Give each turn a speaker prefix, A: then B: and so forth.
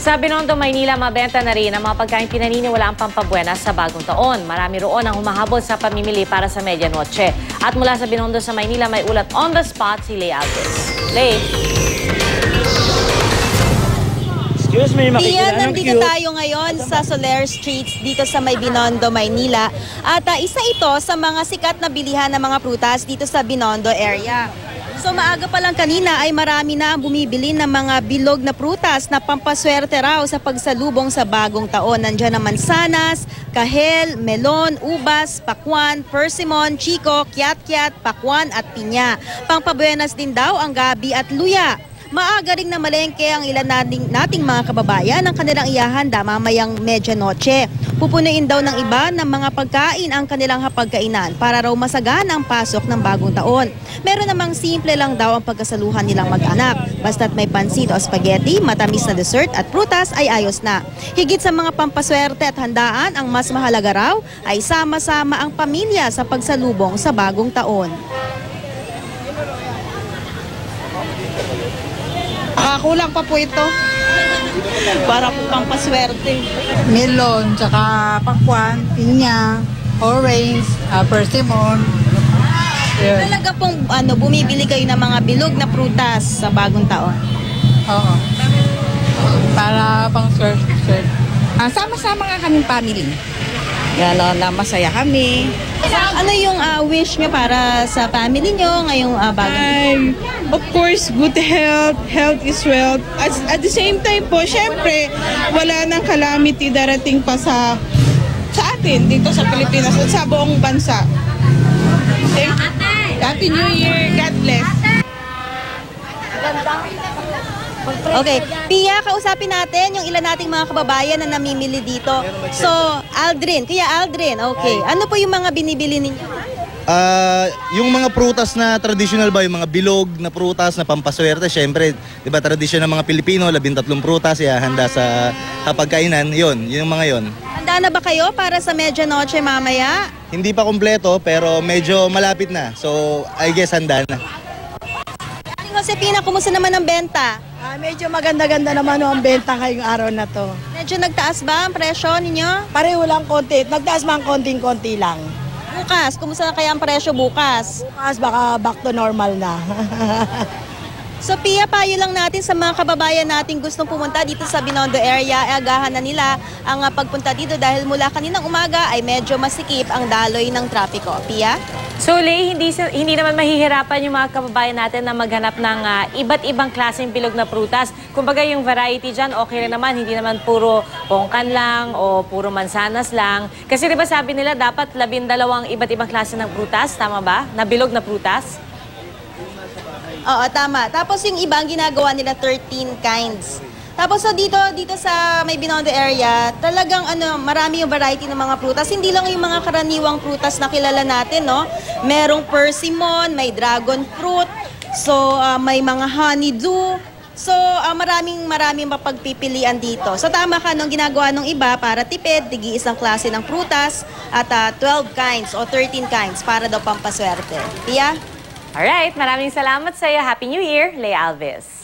A: Sa Binondo, Maynila, mabenta na rin ang mga pagkain pinaniniwalaang pampabuenas sa bagong taon. Marami roon ang humahabol sa pamimili para sa medianoche. At mula sa Binondo sa Maynila, may ulat on the spot si Lay Alves. Lay.
B: Excuse me,
C: Iyan, nandito tayo ngayon sa Soler Streets dito sa may Binondo, Maynila. At isa ito sa mga sikat na bilihan ng mga prutas dito sa Binondo area. So maaga pa lang kanina ay marami na ang bumibili ng mga bilog na prutas na pampaswerte raw sa pagsalubong sa bagong taon. Nandiyan ang mansanas, kahel, melon, ubas, pakwan, persimmon, chiko, kiat-kiat, pakwan at pinya. Pangpabuenas din daw ang gabi at luya. Maaga ring namalengke ang ilan nating mga kababayan ang kanilang ihahanda mamayang medianoche. Pupunuin daw ng iba ng mga pagkain ang kanilang hapagkainan para raw masagana ang pasok ng bagong taon. Meron namang simple lang daw ang pagkasaluhan nilang mag-anak. Basta't may pansit o spaghetti, matamis na dessert at prutas ay ayos na. Higit sa mga pampaswerte at handaan, ang mas mahalaga raw ay sama-sama ang pamilya sa pagsalubong sa bagong taon.
D: Kulang pa po ito.
C: Para po pang paswerte.
D: Melon, tsaka pakwan, pinya, orange, persimmon. Yun.
C: Talaga pong bumibili kayo ng mga bilog na prutas sa bagong taon?
D: Oo. Para pang swerte. Sama-sama nga kaming family. Gano'n na masaya kami.
C: Ano yung wish nyo para sa family nyo ngayong bagong taon?
E: Of course, good health. Health is wealth. At the same time po, syempre, wala nang calamity darating pa sa atin dito sa Pilipinas at sa buong bansa. Happy New Year. God bless.
C: Okay, Pia, kausapin natin yung ilan nating mga kababayan na namimili dito. So, Aldrin, Kuya Aldrin, okay. Ano po yung mga binibili ninyo?
F: Yung mga prutas na traditional ba, yung mga bilog na prutas na pampaswerte, syempre, di ba tradisyon ng mga Pilipino, 13 prutas, handa sa hapagkainan, yun yung mga yun.
C: Handa na ba kayo para sa medianoche mamaya?
F: Hindi pa kompleto, pero medyo malapit na. So, I guess handa na.
C: Josepina, kumusta naman ang benta?
D: Medyo maganda-ganda naman ang benta ngayong araw na to.
C: Medyo nagtaas ba ang presyo ninyo?
D: Pareho lang konti. Nagtaas man konting-konti lang.
C: Bukas, kumusta na kaya ang presyo bukas?
D: Bukas baka back to normal na.
C: So Pia, payo lang natin sa mga kababayan nating gustong pumunta dito sa Binondo area, agahan na nila ang pagpunta dito dahil mula kaninang umaga ay medyo masikip ang daloy ng trapiko. Pia?
A: So, Lay, hindi naman mahihirapan yung mga kababayan natin na maghanap ng iba't ibang klaseng bilog na prutas. Kumbaga yung variety dyan, okay na naman. Hindi naman puro pongkan lang o puro mansanas lang. Kasi diba sabi nila dapat 12 iba't ibang klase ng prutas, tama ba? Na bilog na prutas?
C: Oo, tama. Tapos yung iba, ang ginagawa nila 13 kinds. Tapos so dito sa may Binondo area, talagang marami yung variety ng mga prutas. Hindi lang yung mga karaniwang prutas na kilala natin, no? Merong persimmon, may dragon fruit, so may mga honeydew. So maraming mapagpipilian dito. So tama ka nung ginagawa ng iba para tipid, tig-iisang klase ng prutas at 12 kinds o 13 kinds para daw pampaswerte. Pia?
A: Alright, maraming salamat sa iyo. Happy New Year, Lay Alves.